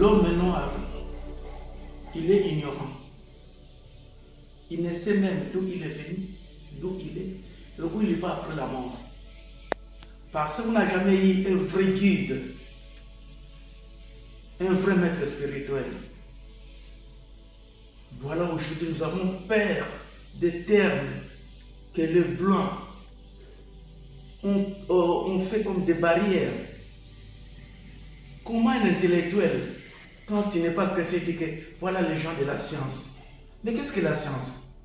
l'homme noir, il est ignorant. Il ne sait même d'où il est venu, d'où il est, et où il va après la mort. Parce qu'on n'a jamais eu un vrai guide, un vrai maître spirituel. Voilà, aujourd'hui, nous avons peur des termes que les Blancs ont fait comme des barrières. Comment un intellectuel, quand tu n'es pas chrétien, dit que voilà les gens de la science. Mais qu'est-ce que la science?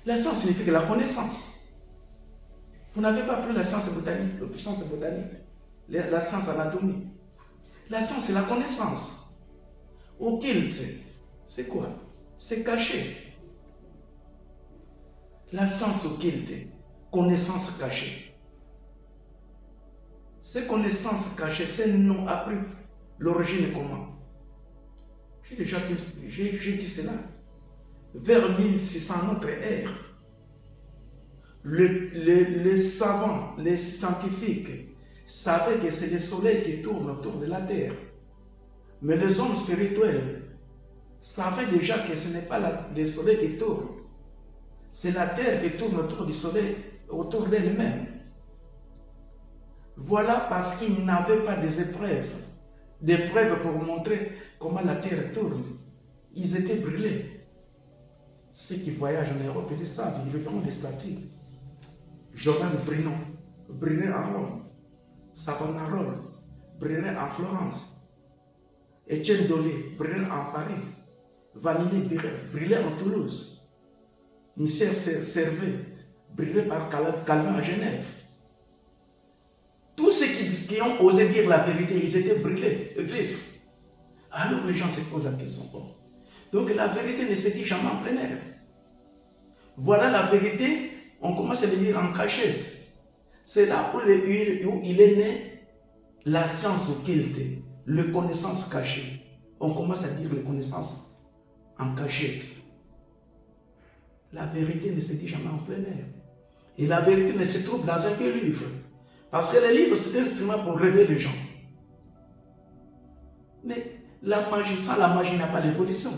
La science signifie que la connaissance. Vous n'avez pas appris la science botanique, la science botanique, la science anatomie. La science, c'est la connaissance. Occulte, c'est quoi? C'est caché. La science occulte, connaissance cachée. Ces connaissances cachées, ces noms appris, l'origine est comment? J'ai dit cela. Vers 1600 notre ère, les savants, les scientifiques savaient que c'est le soleil qui tourne autour de la terre. Mais les hommes spirituels savaient déjà que ce n'est pas le soleil qui tourne. C'est la terre qui tourne autour du soleil, autour d'elle-même. Voilà parce qu'ils n'avaient pas des preuves pour montrer comment la terre tourne. Ils étaient brûlés. Ceux qui voyagent en Europe, ils le savent, ils verront des statues. Jordan Bruno brûlait en Rome. Savonarola brûlait en Florence. Étienne Dolé brûlait en Paris. Vanille brûlait en Toulouse. Michel Servet brûlait par Calvin à Genève. Tous ceux qui ont osé dire la vérité, ils étaient brûlés, vifs. Alors les gens se posent la question. Bon. Donc la vérité ne se dit jamais en plein air. Voilà la vérité, on commence à le dire en cachette. C'est là où il est né la science occulte, les connaissances cachées. On commence à dire les connaissances en cachette. La vérité ne se dit jamais en plein air. Et la vérité ne se trouve dans aucun livre. Parce que les livres, c'est un instrument pour rêver les gens. Mais la magie, sans la magie, n'a pas d'évolution.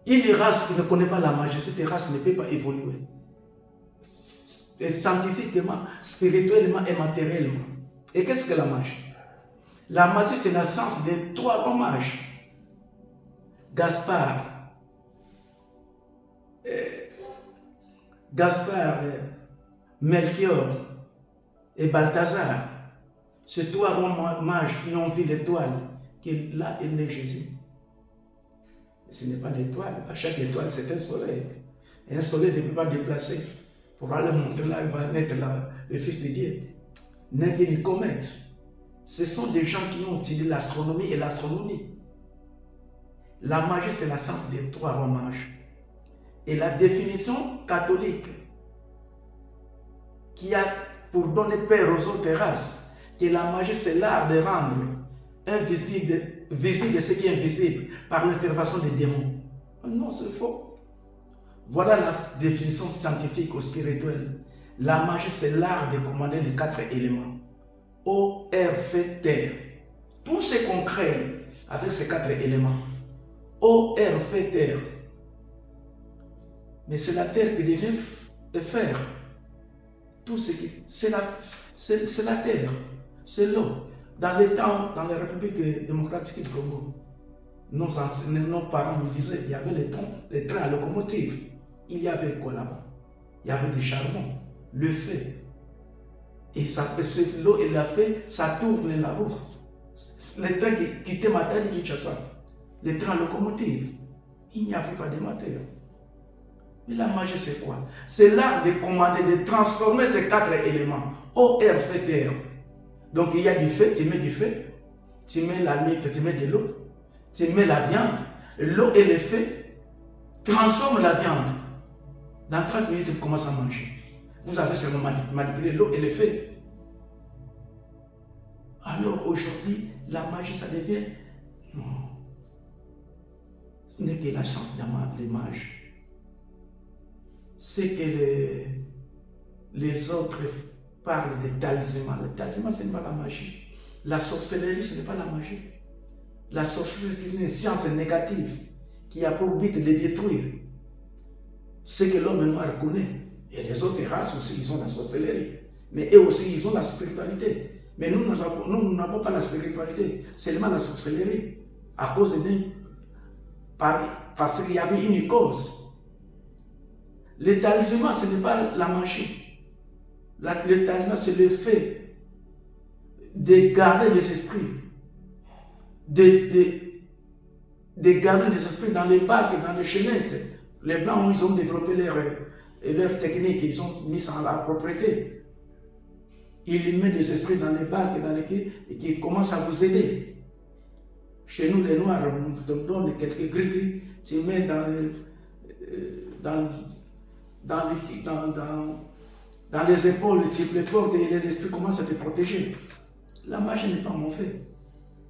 Une race qui ne connaît pas la magie, cette race ne peut pas évoluer. Et scientifiquement, spirituellement et matériellement. Et qu'est-ce que la magie? La magie, c'est la science des trois grands mages. Gaspard, Melchior et Balthazar. Ces trois grands mages qui ont vu l'étoile, qui là est né Jésus. Ce n'est pas l'étoile, chaque étoile c'est un soleil. Et un soleil ne peut pas déplacer. Pour aller montrer là, il va naître là, le Fils de Dieu. Naître une comète. Ce sont des gens qui ont utilisé l'astronomie et l'astronomie. La magie, c'est la science des trois grands mages. Et la définition catholique, qui a pour donner paix aux autres races, que la magie, c'est l'art de rendre invisible, visible ce qui est invisible par l'intervention des démons. Non, c'est faux. Voilà la définition scientifique ou spirituelle. La magie, c'est l'art de commander les quatre éléments. Eau, air, feu, terre. Tout ce qu'on crée avec ces quatre éléments. Eau, air, feu, terre. Mais c'est la terre qui devient faire. Tout ce qui... C'est la terre. C'est l'eau. Dans les temps, dans la République démocratique du Congo, nos parents nous disaient qu'il y avait les trains à locomotive. Il y avait quoi là-bas? Il y avait du charbon, le feu. Et l'eau et la feu, ça tourne la roue. Les trains qui quittaient Matadi, Kinshasa, les trains à locomotive, il n'y avait pas de matière. Mais la magie, c'est quoi? C'est l'art de commander, de transformer ces quatre éléments. Eau, air, feu, terre. Donc il y a du feu, tu mets du feu, tu mets la mythe, tu mets de l'eau, tu mets la viande, l'eau et le feu transforment la viande. Dans 30 minutes, vous commencez à manger. Vous avez seulement manipulé l'eau et le feu. Alors aujourd'hui, la magie, ça devient... Non. Ce n'est que la chance des mages. C'est que les autres parlent de talisman. Le talisman, ce n'est pas la magie. La sorcellerie, ce n'est pas la magie. La sorcellerie, c'est une science négative qui a pour but de détruire ce que l'homme noir connaît. Et les autres races aussi, ils ont la sorcellerie. Mais eux aussi, ils ont la spiritualité. Mais nous n'avons pas la spiritualité, seulement la sorcellerie. À cause parce qu'il y avait une cause. Le talisman, ce n'est pas la magie. Le talisman, c'est le fait de garder les esprits. De garder les esprits dans les bacs, dans les chaînettes. Les Blancs, ils ont développé leur technique, ils ont mis ça en la propriété. Ils mettent des esprits dans les bacs et qui commencent à vous aider. Chez nous, les Noirs, on te donne quelques gris-gris, tu mets dans les épaules, tu les portes et l'esprit commence à te protéger. La magie n'est pas mauvaise.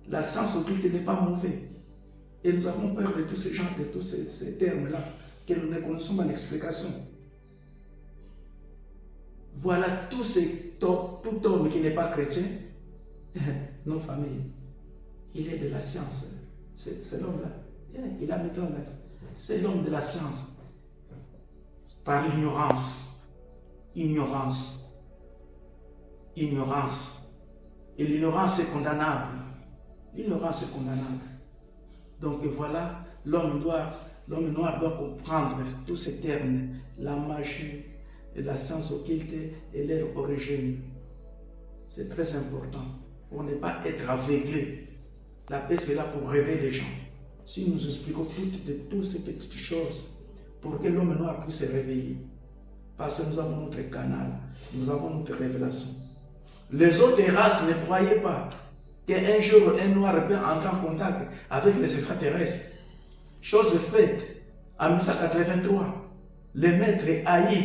La science occulte n'est pas mauvaise. Et nous avons peur de tous ces gens, de tous ces termes-là, que nous ne connaissons pas l'explication. Voilà tout homme qui n'est pas chrétien, nos familles. Il est de la science. C'est l'homme-là. Il a mis là. C'est l'homme de la science. Par l'ignorance. Ignorance. Et l'ignorance est condamnable. L'ignorance est condamnable. Donc voilà, l'homme noir doit comprendre tous ces termes, la magie, la science occulte et leur origine. C'est très important pour ne pas être aveuglé. La paix est là pour réveiller les gens. Si nous expliquons toutes ces petites choses pour que l'homme noir puisse se réveiller, parce que nous avons notre canal, nous avons notre révélation. Les autres races ne croyaient pas qu'un jour un noir peut entrer en contact avec les extraterrestres. Chose faite en 1983. Le maître a eu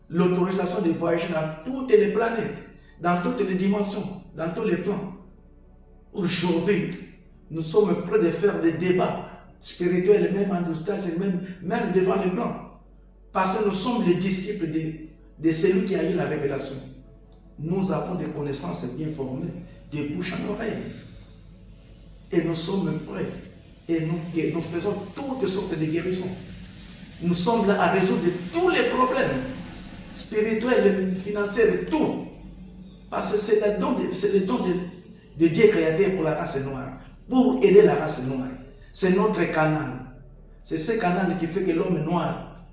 l'autorisation de voyager dans toutes les planètes, dans toutes les dimensions, dans tous les plans. Aujourd'hui, nous sommes prêts de faire des débats spirituels, même en Australie, même devant les Blancs. Parce que nous sommes les disciples de celui qui a eu la révélation. Nous avons des connaissances bien formées, de bouche en oreille. Et nous sommes prêts. Et nous faisons toutes sortes de guérisons. Nous sommes là à résoudre tous les problèmes spirituels, financiers, tout. Parce que c'est le don de Dieu créateur pour la race noire, pour aider la race noire. C'est notre canal. C'est ce canal qui fait que l'homme noir,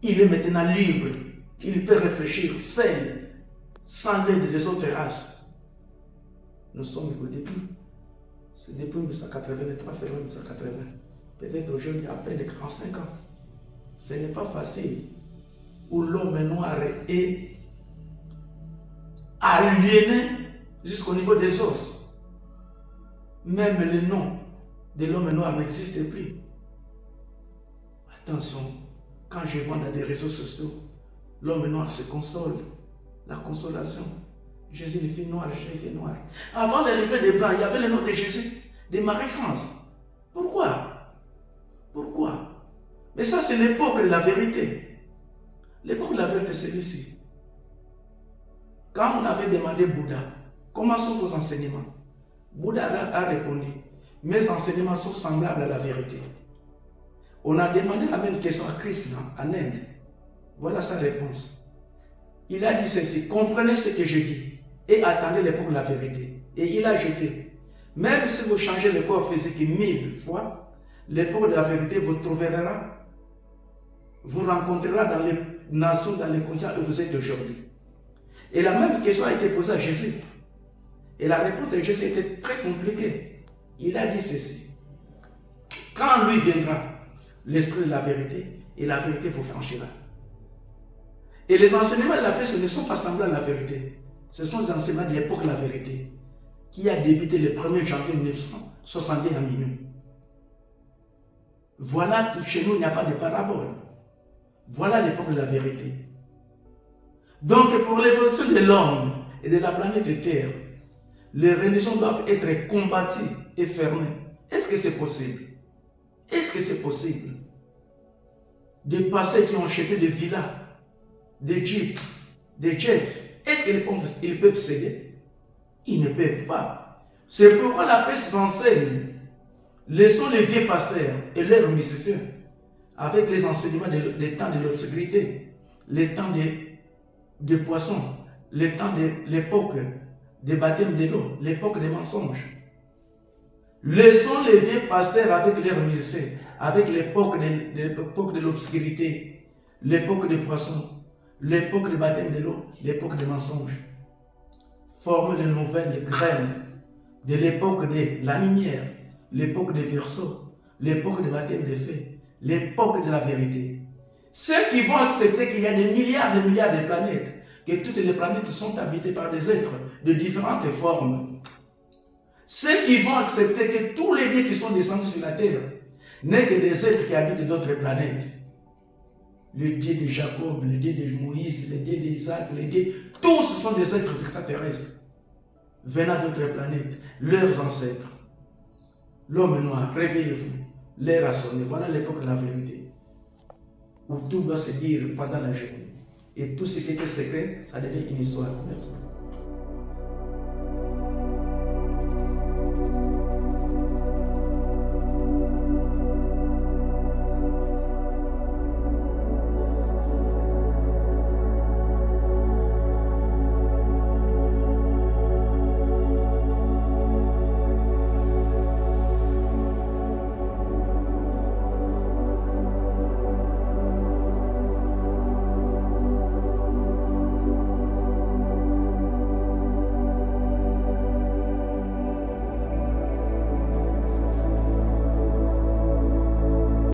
il est maintenant libre. Il peut réfléchir seul, sans l'aide des autres races. Nous sommes au début. C'est depuis 1980, le 3 février 1980. Peut-être aujourd'hui, à peine de 45 ans. Ce n'est pas facile. Où l'homme noir est aliéné jusqu'au niveau des os. Même le nom de l'homme noir n'existe plus. Attention, quand je vois dans des réseaux sociaux, l'homme noir se console. La consolation. Jésus, une fille noire, Jésus, une fille noire. Avant l'arrivée des Blancs, il y avait le nom de Jésus, de Marie-France. Pourquoi? Mais ça, c'est l'époque de la vérité. L'époque de la vérité, c'est celui-ci. Quand on avait demandé Bouddha, comment sont vos enseignements? Bouddha a répondu, mes enseignements sont semblables à la vérité. On a demandé la même question à Krishna, en Inde. Voilà sa réponse. Il a dit ceci, comprenez ce que je dis et attendez l'époque de la vérité. Et il a jeté, même si vous changez le corps physique 1000 fois, l'époque de la vérité vous rencontrera dans les nations, dans les consciences où vous êtes aujourd'hui. Et la même question a été posée à Jésus. Et la réponse de Jésus était très compliquée. Il a dit ceci, quand lui viendra, l'esprit de la vérité, et la vérité vous franchira. Et les enseignements de la paix, ce ne sont pas semblables à la vérité. Ce sont les enseignements de l'époque de la vérité, qui a débuté le 1er janvier 1961 à minuit. Voilà, chez nous, il n'y a pas de parabole. Voilà l'époque de la vérité. Donc, pour l'évolution de l'homme et de la planète Terre, les religions doivent être combattues et fermées. Est-ce que c'est possible? Est-ce que c'est possible? Des passés qui ont acheté des villas, des jeeps, des jets, est-ce qu'ils peuvent céder? Ils ne peuvent pas. C'est pourquoi la paix s'enseigne Laissons les vieux pasteurs et leurs musiciens avec les enseignements des temps de l'obscurité, les temps des poissons, les temps de l'époque des baptêmes de l'eau, l'époque des mensonges. Laissons les vieux pasteurs avec leurs musiciens, avec l'époque de l'obscurité, l'époque des poissons, l'époque des baptêmes de l'eau, l'époque des mensonges. Former de nouvelles graines de l'époque de la lumière, l'époque des verseaux, l'époque des baptêmes de feu, l'époque de la vérité. Ceux qui vont accepter qu'il y a des milliards de planètes, que toutes les planètes sont habitées par des êtres de différentes formes. Ceux qui vont accepter que tous les dieux qui sont descendus sur la terre n'est que des êtres qui habitent d'autres planètes. Le Dieu de Jacob, le Dieu de Moïse, le Dieu d'Isaac, le Dieu, tous sont des êtres extraterrestres venant d'autres planètes, leurs ancêtres. L'homme noir, réveillez-vous, l'heure a sonné, voilà l'époque de la vérité, où tout doit se dire pendant la journée. Et tout ce qui était secret, ça devient une histoire. Merci.